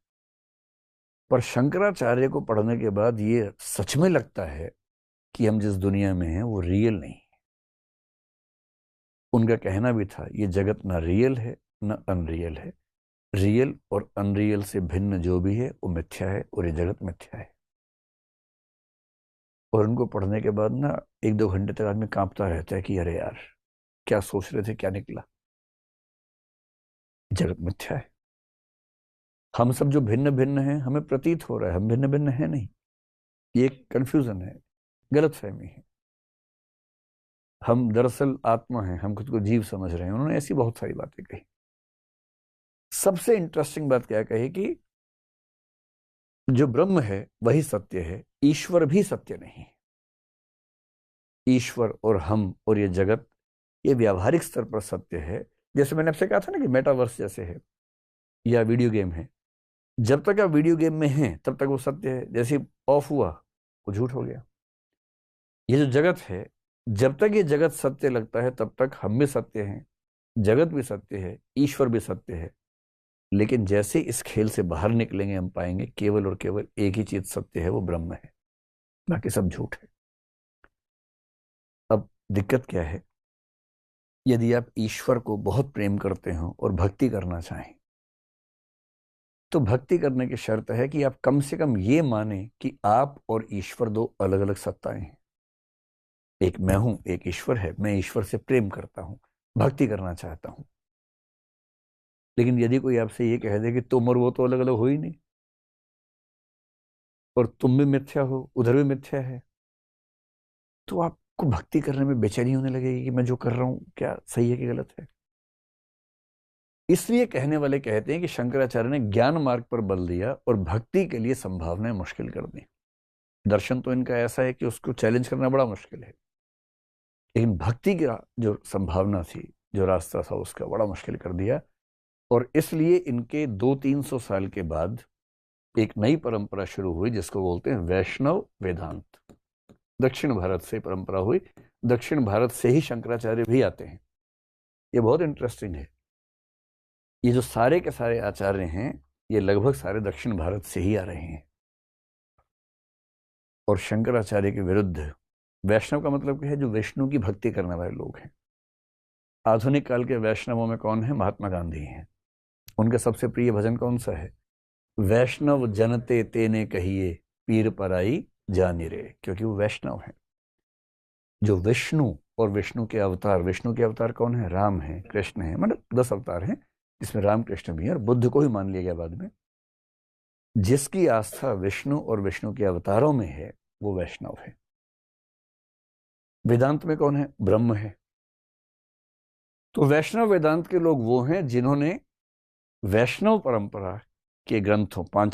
पर शंकराचार्य को पढ़ने के बाद ये सच में लगता है कि हम जिस दुनिया में हैं वो रियल नहीं है। उनका कहना भी था, ये जगत ना रियल है न अनरियल है, रियल और अनरियल से भिन्न जो भी है वो मिथ्या है, और ये जगत मिथ्या है। और उनको पढ़ने के बाद ना 1-2 घंटे तक आदमी कांपता रहता है कि अरे यार, क्या सोच रहे थे, क्या निकला। जगत मिथ्या है। हम सब जो भिन्न भिन्न हैं, हमें प्रतीत हो रहा है हम भिन्न भिन्न हैं नहीं। ये एक कंफ्यूजन है, गलतफहमी है। हम दरअसल आत्मा हैं, हम खुद को जीव समझ रहे हैं। उन्होंने ऐसी बहुत सारी बातें कही। सबसे इंटरेस्टिंग बात क्या कही कि जो ब्रह्म है वही सत्य है, ईश्वर भी सत्य नहीं। ईश्वर और हम और ये जगत, ये व्यावहारिक स्तर पर सत्य है। जैसे मैंने आपसे कहा था ना कि मेटावर्स जैसे है या वीडियो गेम है। जब तक आप वीडियो गेम में हैं तब तक वो सत्य है, जैसे ऑफ हुआ वो झूठ हो गया। ये जो जगत है, जब तक ये जगत सत्य लगता है तब तक हम भी सत्य हैं, जगत भी सत्य है, ईश्वर भी सत्य है। लेकिन जैसे इस खेल से बाहर निकलेंगे हम पाएंगे केवल और केवल एक ही चीज सत्य है, वो ब्रह्म है, बाकी सब झूठ है। अब दिक्कत क्या है, यदि आप ईश्वर को बहुत प्रेम करते हो और भक्ति करना चाहें, तो भक्ति करने की शर्त है कि आप कम से कम ये माने कि आप और ईश्वर दो अलग अलग सत्ताएं हैं। एक मैं हूं, एक ईश्वर है। मैं ईश्वर से प्रेम करता हूं, भक्ति करना चाहता हूं। लेकिन यदि कोई आपसे ये कह दे कि तुम और वो तो अलग अलग हो ही नहीं, और तुम भी मिथ्या हो, उधर भी मिथ्या है, तो आपको भक्ति करने में बेचैनी होने लगेगी कि मैं जो कर रहा हूं क्या सही है कि गलत है। इसलिए कहने वाले कहते हैं कि शंकराचार्य ने ज्ञान मार्ग पर बल दिया और भक्ति के लिए संभावनाएं मुश्किल कर दी। दर्शन तो इनका ऐसा है कि उसको चैलेंज करना बड़ा मुश्किल है, लेकिन भक्ति का जो संभावना थी, जो रास्ता था, उसका बड़ा मुश्किल कर दिया। और इसलिए इनके 200-300 साल के बाद एक नई परंपरा शुरू हुई जिसको बोलते हैं वैष्णव वेदांत। दक्षिण भारत से परंपरा हुई, दक्षिण भारत से ही शंकराचार्य भी आते हैं। ये बहुत इंटरेस्टिंग है। ये जो सारे के सारे आचार्य हैं, ये लगभग सारे दक्षिण भारत से ही आ रहे हैं। और शंकराचार्य के विरुद्ध वैष्णव का मतलब क्या है, जो विष्णु की भक्ति करने वाले लोग हैं। आधुनिक काल के वैष्णवों में कौन है? महात्मा गांधी हैं। उनका सबसे प्रिय भजन कौन सा है? वैष्णव जनते तेने कहिए, पीर पराई जानी रे। क्योंकि वो वैष्णव है। जो विष्णु और विष्णु के अवतार, विष्णु के अवतार कौन है? राम है, कृष्ण है, मतलब 10 अवतार हैं, जिसमें राम कृष्ण भी है और बुद्ध को ही मान लिया गया बाद में। जिसकी आस्था विष्णु और विष्णु के अवतारों में है, वो वैष्णव है। वेदांत में कौन है? ब्रह्म है। तो वैष्णव वेदांत के लोग वो हैं जिन्होंने वैष्णव परंपरा के ग्रंथों, 5